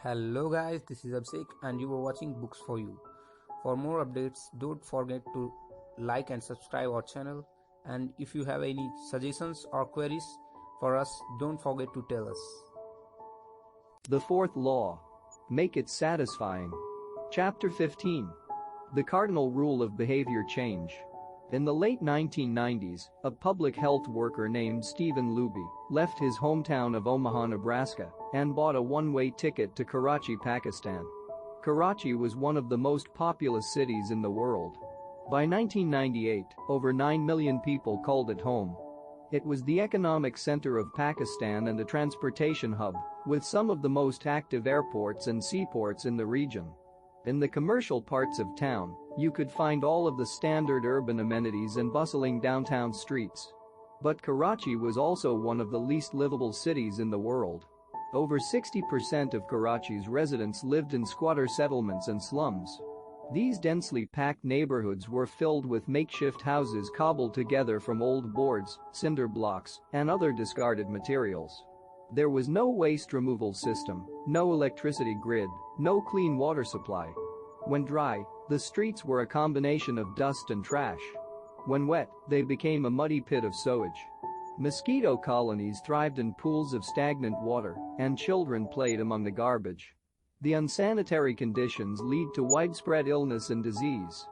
Hello guys, this is Abhishek and you are watching Books for You. For more updates, don't forget to like and subscribe our channel, and if you have any suggestions or queries for us, don't forget to tell us. The fourth law. Make it satisfying. Chapter 15. The cardinal rule of behavior change. In the late 1990s, a public health worker named Stephen Luby left his hometown of Omaha, Nebraska, and bought a one-way ticket to Karachi, Pakistan. Karachi was one of the most populous cities in the world. By 1998, over 9 million people called it home. It was the economic center of Pakistan and a transportation hub, with some of the most active airports and seaports in the region. In the commercial parts of town, you could find all of the standard urban amenities and bustling downtown streets. But Karachi was also one of the least livable cities in the world. Over 60% of Karachi's residents lived in squatter settlements and slums. These densely packed neighborhoods were filled with makeshift houses cobbled together from old boards, cinder blocks, and other discarded materials. There was no waste removal system, no electricity grid, no clean water supply. When dry, the streets were a combination of dust and trash. When wet, they became a muddy pit of sewage. Mosquito colonies thrived in pools of stagnant water, and children played among the garbage. The unsanitary conditions lead to widespread illness and disease.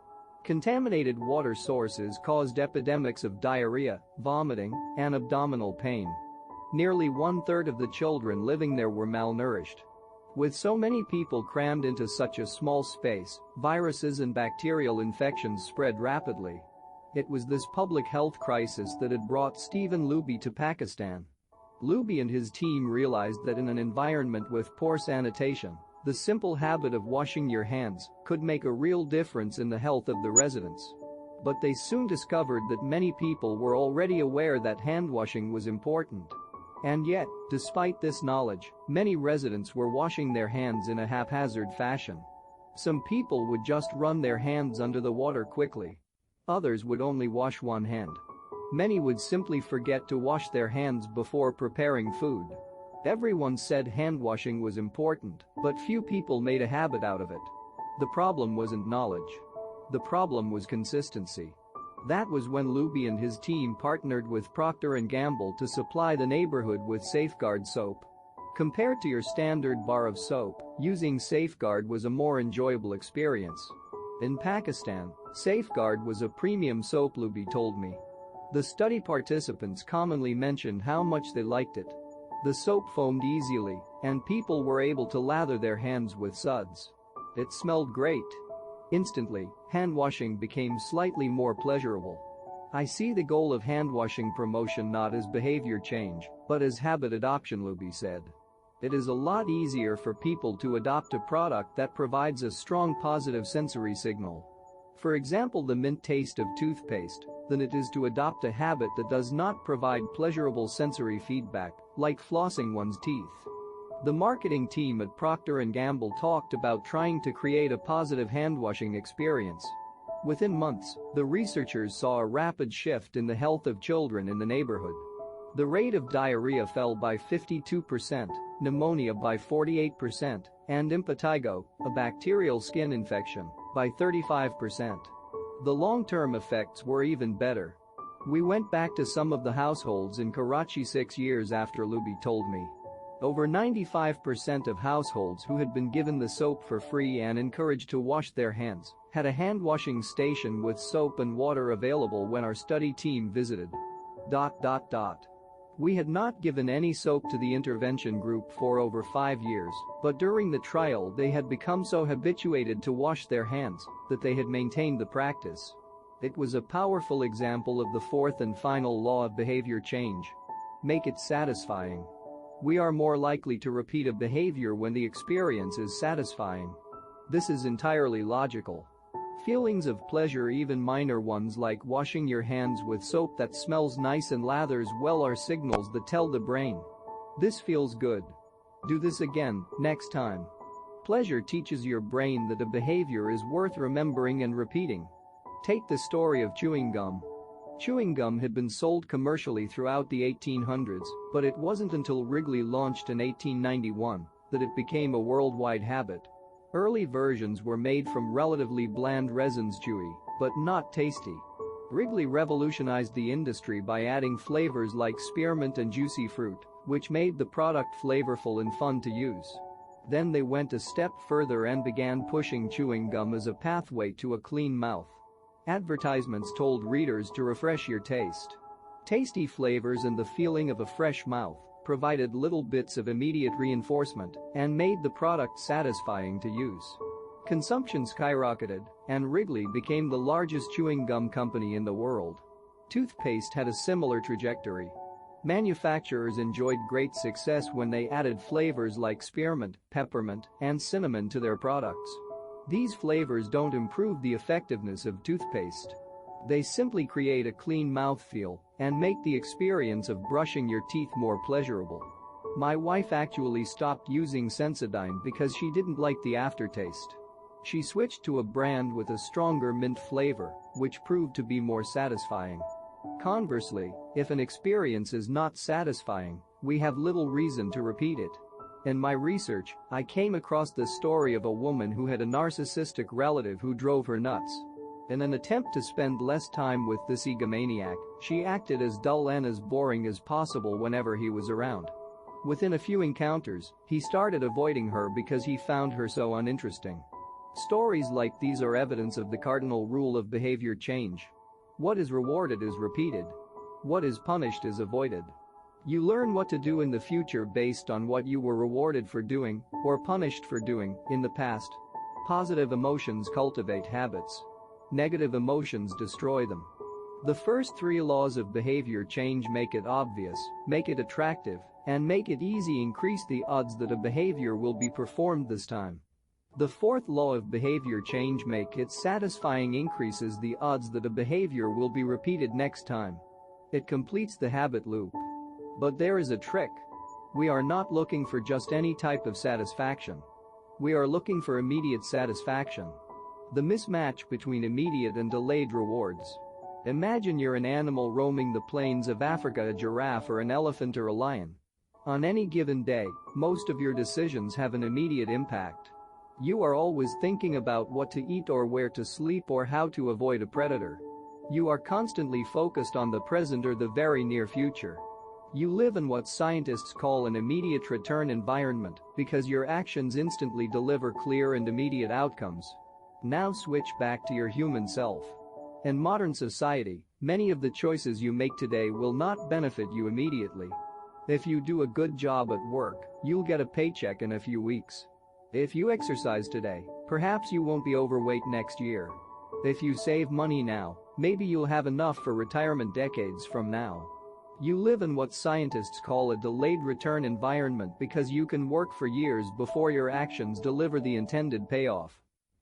Contaminated water sources caused epidemics of diarrhea, vomiting, and abdominal pain. Nearly one-third of the children living there were malnourished. With so many people crammed into such a small space, viruses and bacterial infections spread rapidly. It was this public health crisis that had brought Stephen Luby to Pakistan. Luby and his team realized that in an environment with poor sanitation, the simple habit of washing your hands could make a real difference in the health of the residents. But they soon discovered that many people were already aware that hand washing was important. And yet, despite this knowledge, many residents were washing their hands in a haphazard fashion. Some people would just run their hands under the water quickly. Others would only wash one hand. Many would simply forget to wash their hands before preparing food. Everyone said hand washing was important, but few people made a habit out of it. The problem wasn't knowledge. The problem was consistency. That was when Luby and his team partnered with Procter & Gamble to supply the neighborhood with Safeguard soap. Compared to your standard bar of soap, using Safeguard was a more enjoyable experience. In Pakistan, Safeguard was a premium soap, Luby told me. The study participants commonly mentioned how much they liked it. The soap foamed easily, and people were able to lather their hands with suds. It smelled great. Instantly, hand washing became slightly more pleasurable. I see the goal of hand washing promotion not as behavior change, but as habit adoption, Luby said. It is a lot easier for people to adopt a product that provides a strong positive sensory signal. For example, the mint taste of toothpaste, than it is to adopt a habit that does not provide pleasurable sensory feedback, like flossing one's teeth. The marketing team at Procter & Gamble talked about trying to create a positive hand-washing experience. Within months, the researchers saw a rapid shift in the health of children in the neighborhood. The rate of diarrhea fell by 52%, pneumonia by 48%, and impetigo, a bacterial skin infection, by 35%. The long-term effects were even better. We went back to some of the households in Karachi 6 years after, Luby told me. Over 95% of households who had been given the soap for free and encouraged to wash their hands had a hand-washing station with soap and water available when our study team visited. We had not given any soap to the intervention group for over 5 years, but during the trial they had become so habituated to wash their hands that they had maintained the practice. It was a powerful example of the fourth and final law of behavior change. Make it satisfying. We are more likely to repeat a behavior when the experience is satisfying. This is entirely logical. Feelings of pleasure, even minor ones like washing your hands with soap that smells nice and lathers well, are signals that tell the brain, "This feels good. Do this again, next time." Pleasure teaches your brain that a behavior is worth remembering and repeating. Take the story of chewing gum. Chewing gum had been sold commercially throughout the 1800s, but it wasn't until Wrigley launched in 1891 that it became a worldwide habit. Early versions were made from relatively bland resins, chewy, but not tasty. Wrigley revolutionized the industry by adding flavors like spearmint and juicy fruit, which made the product flavorful and fun to use. Then they went a step further and began pushing chewing gum as a pathway to a clean mouth. Advertisements told readers to refresh your taste. Tasty flavors and the feeling of a fresh mouth provided little bits of immediate reinforcement and made the product satisfying to use. Consumption skyrocketed, and Wrigley became the largest chewing gum company in the world. Toothpaste had a similar trajectory. Manufacturers enjoyed great success when they added flavors like spearmint, peppermint, and cinnamon to their products. These flavors don't improve the effectiveness of toothpaste. They simply create a clean mouthfeel and make the experience of brushing your teeth more pleasurable. My wife actually stopped using Sensodyne because she didn't like the aftertaste. She switched to a brand with a stronger mint flavor, which proved to be more satisfying. Conversely, if an experience is not satisfying, we have little reason to repeat it. In my research, I came across the story of a woman who had a narcissistic relative who drove her nuts. In an attempt to spend less time with this egomaniac, she acted as dull and as boring as possible whenever he was around. Within a few encounters, he started avoiding her because he found her so uninteresting. Stories like these are evidence of the cardinal rule of behavior change. What is rewarded is repeated. What is punished is avoided. You learn what to do in the future based on what you were rewarded for doing or punished for doing in the past. Positive emotions cultivate habits. Negative emotions destroy them. The first 3 laws of behavior change: make it obvious, make it attractive, and make it easy increase the odds that a behavior will be performed this time. The 4th law of behavior change: make it satisfying increases the odds that a behavior will be repeated next time. It completes the habit loop. But there is a trick. We are not looking for just any type of satisfaction. We are looking for immediate satisfaction. The mismatch between immediate and delayed rewards. Imagine you're an animal roaming the plains of Africa, a giraffe or an elephant or a lion. On any given day, most of your decisions have an immediate impact. You are always thinking about what to eat or where to sleep or how to avoid a predator. You are constantly focused on the present or the very near future. You live in what scientists call an immediate return environment because your actions instantly deliver clear and immediate outcomes. Now switch back to your human self. In modern society, many of the choices you make today will not benefit you immediately. If you do a good job at work, you'll get a paycheck in a few weeks. If you exercise today, perhaps you won't be overweight next year. If you save money now, maybe you'll have enough for retirement decades from now. You live in what scientists call a delayed return environment because you can work for years before your actions deliver the intended payoff.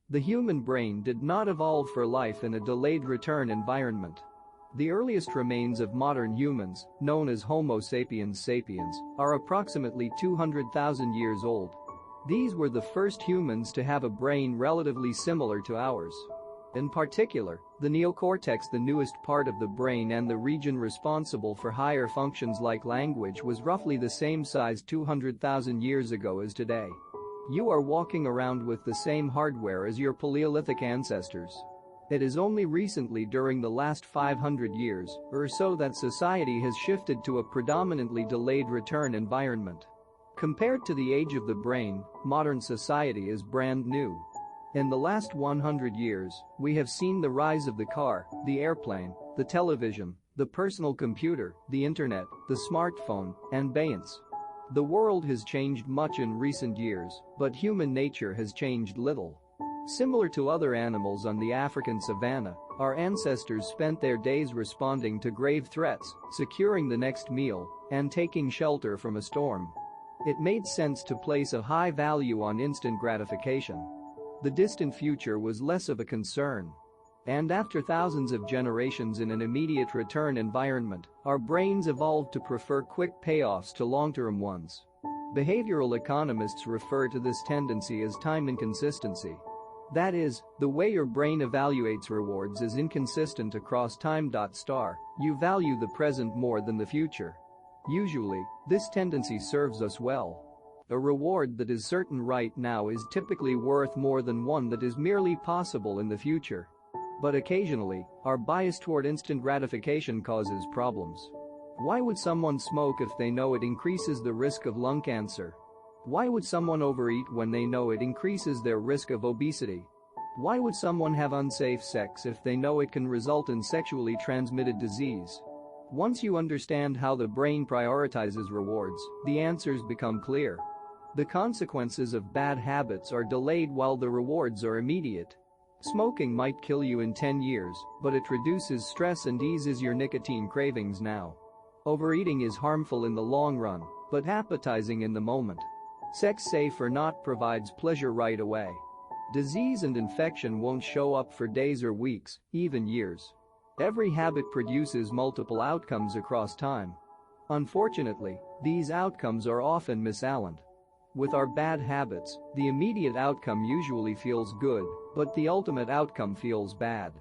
The human brain did not evolve for life in a delayed return environment. The earliest remains of modern humans, known as Homo sapiens sapiens, are approximately 200,000 years old. These were the first humans to have a brain relatively similar to ours. In particular, the neocortex, the newest part of the brain and the region responsible for higher functions like language, was roughly the same size 200,000 years ago as today. You are walking around with the same hardware as your Paleolithic ancestors. It is only recently, during the last 500 years or so, that society has shifted to a predominantly delayed return environment. Compared to the age of the brain, modern society is brand new. In the last 100 years, we have seen the rise of the car, the airplane, the television, the personal computer, the internet, the smartphone, and beyonce. The world has changed much in recent years, but human nature has changed little. Similar to other animals on the African savanna, our ancestors spent their days responding to grave threats, securing the next meal, and taking shelter from a storm. It made sense to place a high value on instant gratification. The distant future was less of a concern. And after thousands of generations in an immediate return environment, our brains evolved to prefer quick payoffs to long-term ones. Behavioral economists refer to this tendency as time inconsistency. That is, the way your brain evaluates rewards is inconsistent across time. You value the present more than the future. Usually, this tendency serves us well. A reward that is certain right now is typically worth more than one that is merely possible in the future. But occasionally, our bias toward instant gratification causes problems. Why would someone smoke if they know it increases the risk of lung cancer? Why would someone overeat when they know it increases their risk of obesity? Why would someone have unsafe sex if they know it can result in sexually transmitted disease? Once you understand how the brain prioritizes rewards, the answers become clear. The consequences of bad habits are delayed while the rewards are immediate. Smoking might kill you in 10 years, but it reduces stress and eases your nicotine cravings now. Overeating is harmful in the long run, but appetizing in the moment. Sex, safe or not, provides pleasure right away. Disease and infection won't show up for days or weeks, even years. Every habit produces multiple outcomes across time. Unfortunately, these outcomes are often misaligned. With our bad habits, the immediate outcome usually feels good, but the ultimate outcome feels bad.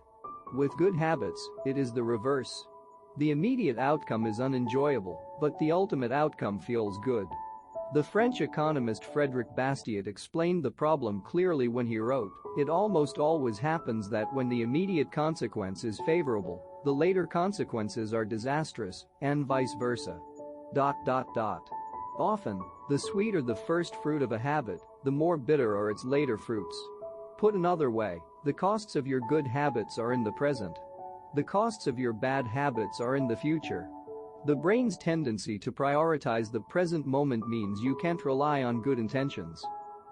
With good habits, it is the reverse. The immediate outcome is unenjoyable, but the ultimate outcome feels good. The French economist Frédéric Bastiat explained the problem clearly when he wrote, "It almost always happens that when the immediate consequence is favorable, the later consequences are disastrous, and vice versa." Often, the sweeter the first fruit of a habit, the more bitter are its later fruits. Put another way, the costs of your good habits are in the present. The costs of your bad habits are in the future. The brain's tendency to prioritize the present moment means you can't rely on good intentions.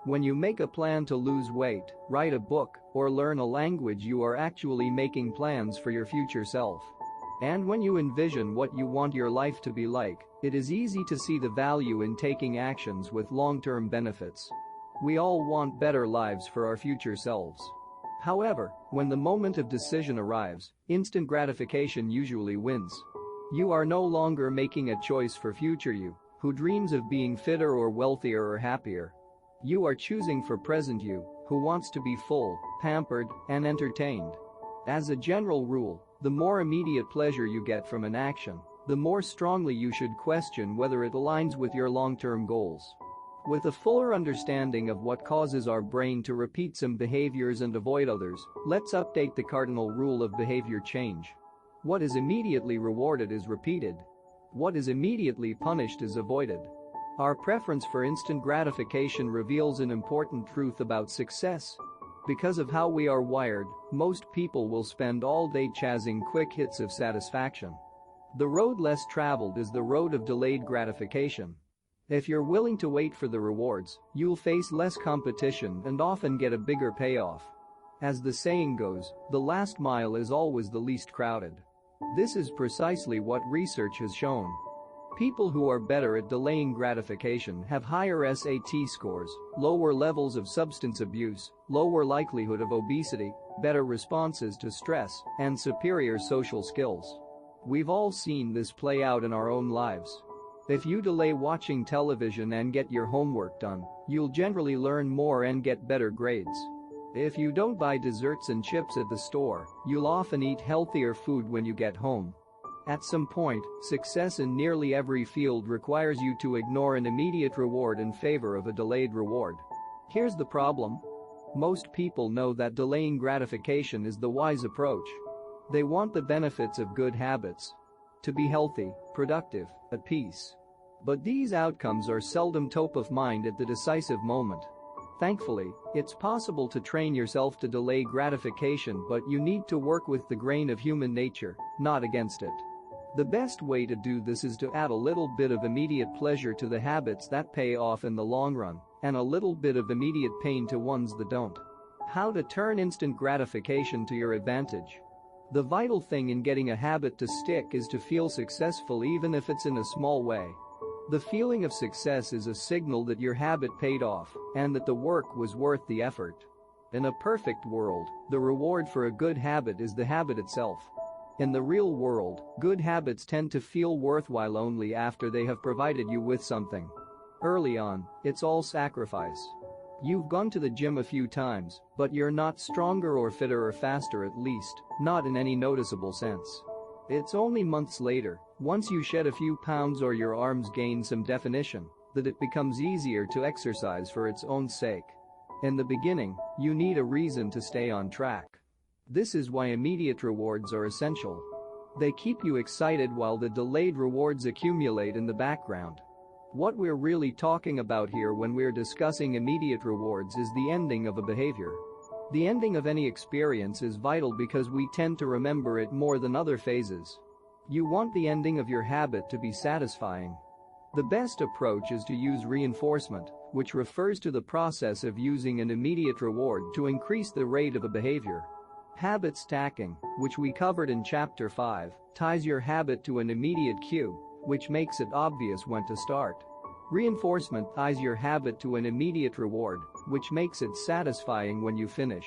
When you make a plan to lose weight, write a book, or learn a language, you are actually making plans for your future self. And when you envision what you want your life to be like, it is easy to see the value in taking actions with long-term benefits. We all want better lives for our future selves. However, when the moment of decision arrives, instant gratification usually wins. You are no longer making a choice for future you, who dreams of being fitter or wealthier or happier. You are choosing for present you, who wants to be full, pampered, and entertained. As a general rule, the more immediate pleasure you get from an action, the more strongly you should question whether it aligns with your long-term goals. With a fuller understanding of what causes our brain to repeat some behaviors and avoid others, let's update the cardinal rule of behavior change. What is immediately rewarded is repeated. What is immediately punished is avoided. Our preference for instant gratification reveals an important truth about success. Because of how we are wired, most people will spend all day chasing quick hits of satisfaction. The road less traveled is the road of delayed gratification. If you're willing to wait for the rewards, you'll face less competition and often get a bigger payoff. As the saying goes, the last mile is always the least crowded. This is precisely what research has shown. People who are better at delaying gratification have higher SAT scores, lower levels of substance abuse, lower likelihood of obesity, better responses to stress, and superior social skills. We've all seen this play out in our own lives. If you delay watching television and get your homework done, you'll generally learn more and get better grades. If you don't buy desserts and chips at the store, you'll often eat healthier food when you get home. At some point, success in nearly every field requires you to ignore an immediate reward in favor of a delayed reward. Here's the problem. Most people know that delaying gratification is the wise approach. They want the benefits of good habits. To be healthy, productive, at peace. But these outcomes are seldom top of mind at the decisive moment. Thankfully, it's possible to train yourself to delay gratification, but you need to work with the grain of human nature, not against it. The best way to do this is to add a little bit of immediate pleasure to the habits that pay off in the long run, and a little bit of immediate pain to ones that don't. How to turn instant gratification to your advantage. The vital thing in getting a habit to stick is to feel successful even if it's in a small way. The feeling of success is a signal that your habit paid off and that the work was worth the effort. In a perfect world, the reward for a good habit is the habit itself. In the real world, good habits tend to feel worthwhile only after they have provided you with something. Early on, it's all sacrifice. You've gone to the gym a few times, but you're not stronger or fitter or faster, at least, not in any noticeable sense. It's only months later, once you shed a few pounds or your arms gain some definition, that it becomes easier to exercise for its own sake. In the beginning, you need a reason to stay on track. This is why immediate rewards are essential. They keep you excited while the delayed rewards accumulate in the background. What we're really talking about here when we're discussing immediate rewards is the ending of a behavior. The ending of any experience is vital because we tend to remember it more than other phases. You want the ending of your habit to be satisfying. The best approach is to use reinforcement, which refers to the process of using an immediate reward to increase the rate of a behavior. Habit stacking, which we covered in Chapter 5, ties your habit to an immediate cue, which makes it obvious when to start. Reinforcement ties your habit to an immediate reward, which makes it satisfying when you finish.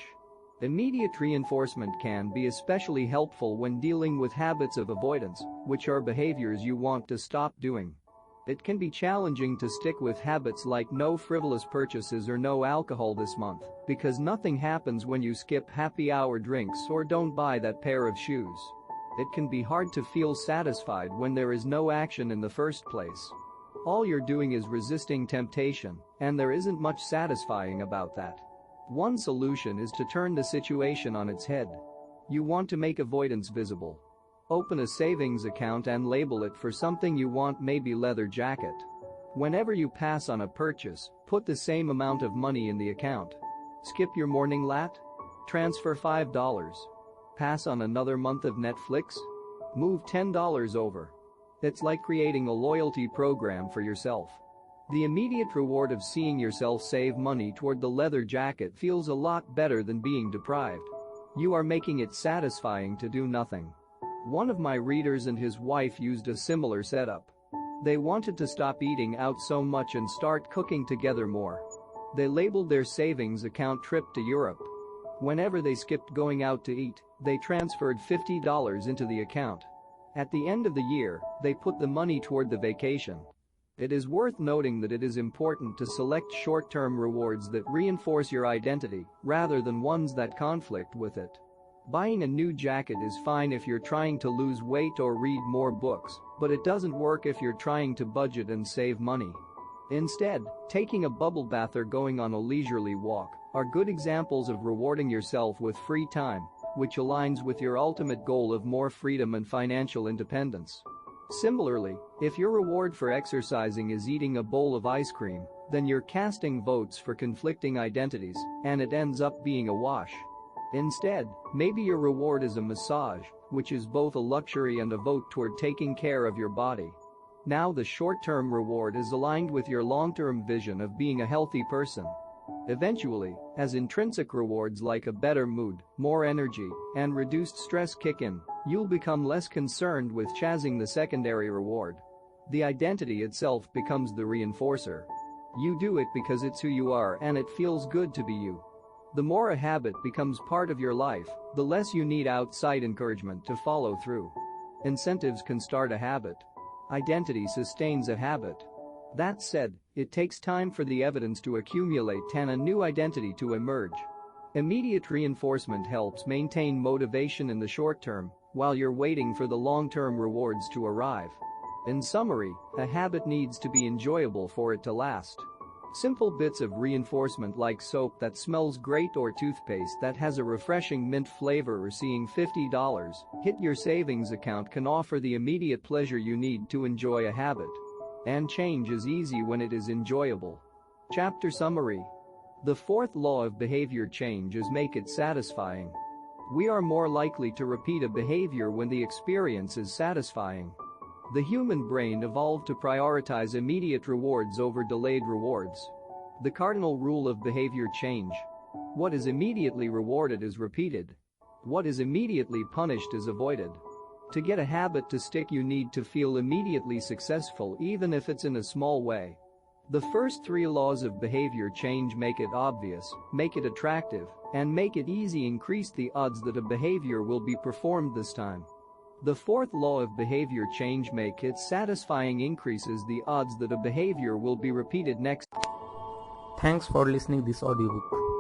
Immediate reinforcement can be especially helpful when dealing with habits of avoidance, which are behaviors you want to stop doing. It can be challenging to stick with habits like no frivolous purchases or no alcohol this month, because nothing happens when you skip happy hour drinks or don't buy that pair of shoes. It can be hard to feel satisfied when there is no action in the first place. All you're doing is resisting temptation, and there isn't much satisfying about that. One solution is to turn the situation on its head. You want to make avoidance visible. Open a savings account and label it for something you want, maybe leather jacket. Whenever you pass on a purchase, put the same amount of money in the account. Skip your morning lat? Transfer $5. Pass on another month of Netflix? Move $10 over. It's like creating a loyalty program for yourself. The immediate reward of seeing yourself save money toward the leather jacket feels a lot better than being deprived. You are making it satisfying to do nothing. One of my readers and his wife used a similar setup. They wanted to stop eating out so much and start cooking together more. They labeled their savings account trip to Europe. Whenever they skipped going out to eat, they transferred $50 into the account. At the end of the year, they put the money toward the vacation. It is worth noting that it is important to select short-term rewards that reinforce your identity rather than ones that conflict with it. Buying a new jacket is fine if you're trying to lose weight or read more books, but it doesn't work if you're trying to budget and save money. Instead, taking a bubble bath or going on a leisurely walk are good examples of rewarding yourself with free time, which aligns with your ultimate goal of more freedom and financial independence. Similarly, if your reward for exercising is eating a bowl of ice cream, then you're casting votes for conflicting identities, and it ends up being a wash. Instead, maybe your reward is a massage, which is both a luxury and a vote toward taking care of your body. Now the short-term reward is aligned with your long-term vision of being a healthy person. Eventually, as intrinsic rewards like a better mood, more energy, and reduced stress kick in, you'll become less concerned with chasing the secondary reward. The identity itself becomes the reinforcer. You do it because it's who you are and it feels good to be you. The more a habit becomes part of your life, the less you need outside encouragement to follow through. Incentives can start a habit. Identity sustains a habit. That said, it takes time for the evidence to accumulate and a new identity to emerge. Immediate reinforcement helps maintain motivation in the short term, while you're waiting for the long-term rewards to arrive. In summary, a habit needs to be enjoyable for it to last. Simple bits of reinforcement like soap that smells great or toothpaste that has a refreshing mint flavor or seeing $50 hit your savings account can offer the immediate pleasure you need to enjoy a habit. And change is easy when it is enjoyable. Chapter Summary. The fourth law of behavior change is make it satisfying. We are more likely to repeat a behavior when the experience is satisfying. The human brain evolved to prioritize immediate rewards over delayed rewards. The cardinal rule of behavior change. What is immediately rewarded is repeated. What is immediately punished is avoided. To get a habit to stick, you need to feel immediately successful even if it's in a small way. The first three laws of behavior change: make it obvious, make it attractive, and make it easy increase the odds that a behavior will be performed this time. The fourth law of behavior change: make it satisfying increases the odds that a behavior will be repeated next. Thanks for listening this audiobook.